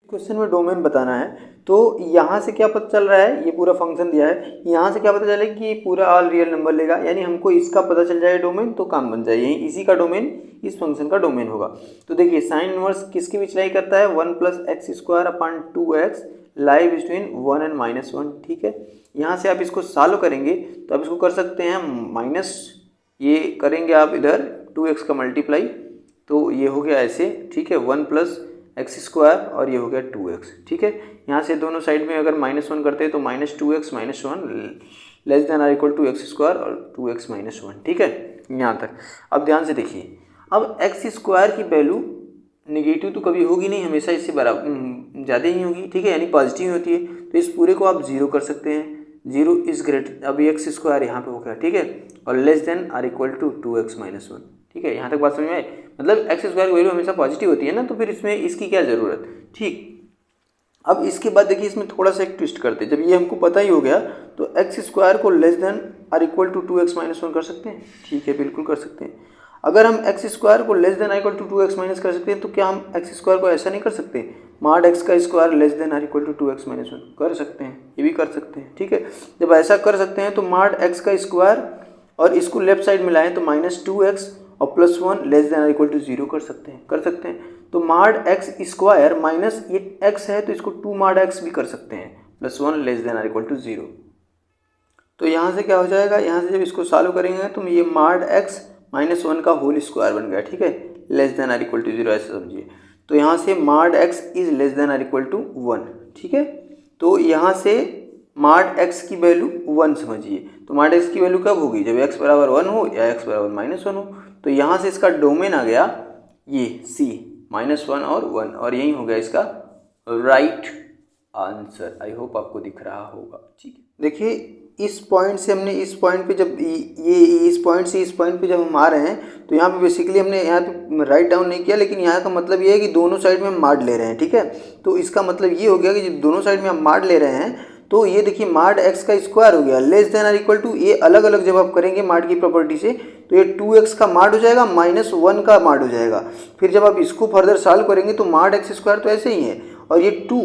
Question में domain बताना है, तो यहाँ से क्या पता चल रहा है, ये पूरा फंक्शन दिया है, यहाँ से क्या पता चलेगा कि ये पूरा ऑल रियल नंबर लेगा, यानी हमको इसका पता चल जाए डोमेन तो काम बन जाए, यही इसी का डोमेन इस फंक्शन का डोमेन होगा। तो देखिए साइन इनवर्स किसकी बीच लाई करता है, 1 + x² upon 2x lie between 1 and -1। ठीक है, यहाँ से आप इसको सॉल्व करेंगे तो आप इसको कर सकते हैं माइनस, ये करेंगे आप इधर 2x का मल्टीप्लाई, तो ये हो गया ऐसे। ठीक है, 1 + x² और ये हो गया 2x। ठीक है, यहाँ से दोनों साइड में अगर -1 करते हैं तो -2x - 1 less than or equal to x² और 2x - 1। ठीक है, यहाँ तक। अब ध्यान से देखिए, अब x² की वैल्यू निगेटिव तो कभी होगी नहीं, हमेशा इससे बराबर ज़्यादा ही होगी। ठीक है, यानी पॉजिटिव होती है, तो इस पूरे को आप 0 कर सकते हैं। 0 इज ग्रेटर, अभी x² यहाँ पे हो गया। ठीक है, और less than or equal to 2x - 1। ठीक है, यहाँ तक बात समझ में आई, मतलब x² की वैल्यू हमेशा पॉजिटिव होती है ना, तो फिर इसमें इसकी क्या ज़रूरत। ठीक, अब इसके बाद देखिए इसमें थोड़ा सा एक ट्विस्ट करते हैं। जब ये हमको पता ही हो गया तो x² को less than or equal to 2x - 1 कर सकते हैं। ठीक है, बिल्कुल कर सकते हैं। अगर हम x² को less than or equal to 2x - कर सकते हैं, तो क्या हम x² को ऐसा नहीं कर सकते, mod x² less than or equal to 2x - 1 कर सकते हैं, ये भी कर सकते हैं। ठीक है, जब ऐसा कर सकते हैं तो मॉड x² और इसको लेफ्ट साइड में लाएं तो -2x और +1 less than or equal to 0 कर सकते हैं। तो मॉड x² माइनस ये x है तो इसको 2 मॉड x भी कर सकते हैं, +1 less than or equal to 0। तो यहाँ से क्या हो जाएगा, यहाँ से जब इसको सॉल्व करेंगे तो ये मॉड x - 1 का होल स्क्वायर बन गया। ठीक है, less than or equal to 0 ऐसे समझिए। तो यहाँ से mod x is less than or equal to 1। ठीक है, तो यहाँ से मॉड x की वैल्यू 1 समझिए। तो मॉड x की वैल्यू कब होगी, जब x बराबर 1 हो या x बराबर -1 हो। तो यहाँ से इसका डोमेन आ गया ये c -1 और 1, और यही हो गया इसका राइट आंसर। आई होप आपको दिख रहा होगा। ठीक है, देखिए इस पॉइंट से हमने इस पॉइंट पे जब ये इस पॉइंट से इस पॉइंट पे जब हम आ रहे हैं तो यहाँ पे बेसिकली हमने यहाँ पे राइट डाउन नहीं किया, लेकिन यहाँ का मतलब ये है कि दोनों साइड में हम मॉड ले रहे हैं। ठीक है, तो इसका मतलब ये हो गया कि जब दोनों साइड में हम मॉड ले रहे हैं तो ये देखिए मॉड x का स्क्वायर हो गया less than or equal to, ये अलग अलग जब आप करेंगे मॉड की प्रॉपर्टी से तो ये 2x का मॉड हो जाएगा -1 का मॉड हो जाएगा। फिर जब आप इसको फर्दर सॉल्व करेंगे तो मॉड x² तो ऐसे ही है, और ये 2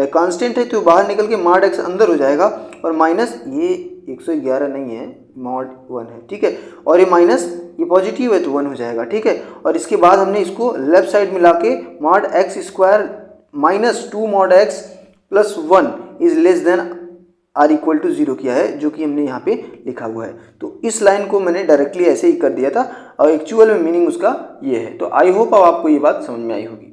कांस्टेंट है तो बाहर निकल के मॉड x अंदर हो जाएगा, और माइनस ये 111 नहीं है, मॉड 1 है। ठीक है, और ये माइनस ये पॉजिटिव है तो 1 हो जाएगा। ठीक है, और इसके बाद हमने इसको लेफ्ट साइड मिला के mod x² - 2 mod x + 1 is less than or equal to 0 किया है, जो कि हमने यहाँ पे लिखा हुआ है। तो इस लाइन को मैंने डायरेक्टली ऐसे ही कर दिया था, और एक्चुअल में मीनिंग उसका ये है। तो आई होप अब आपको ये बात समझ में आई होगी।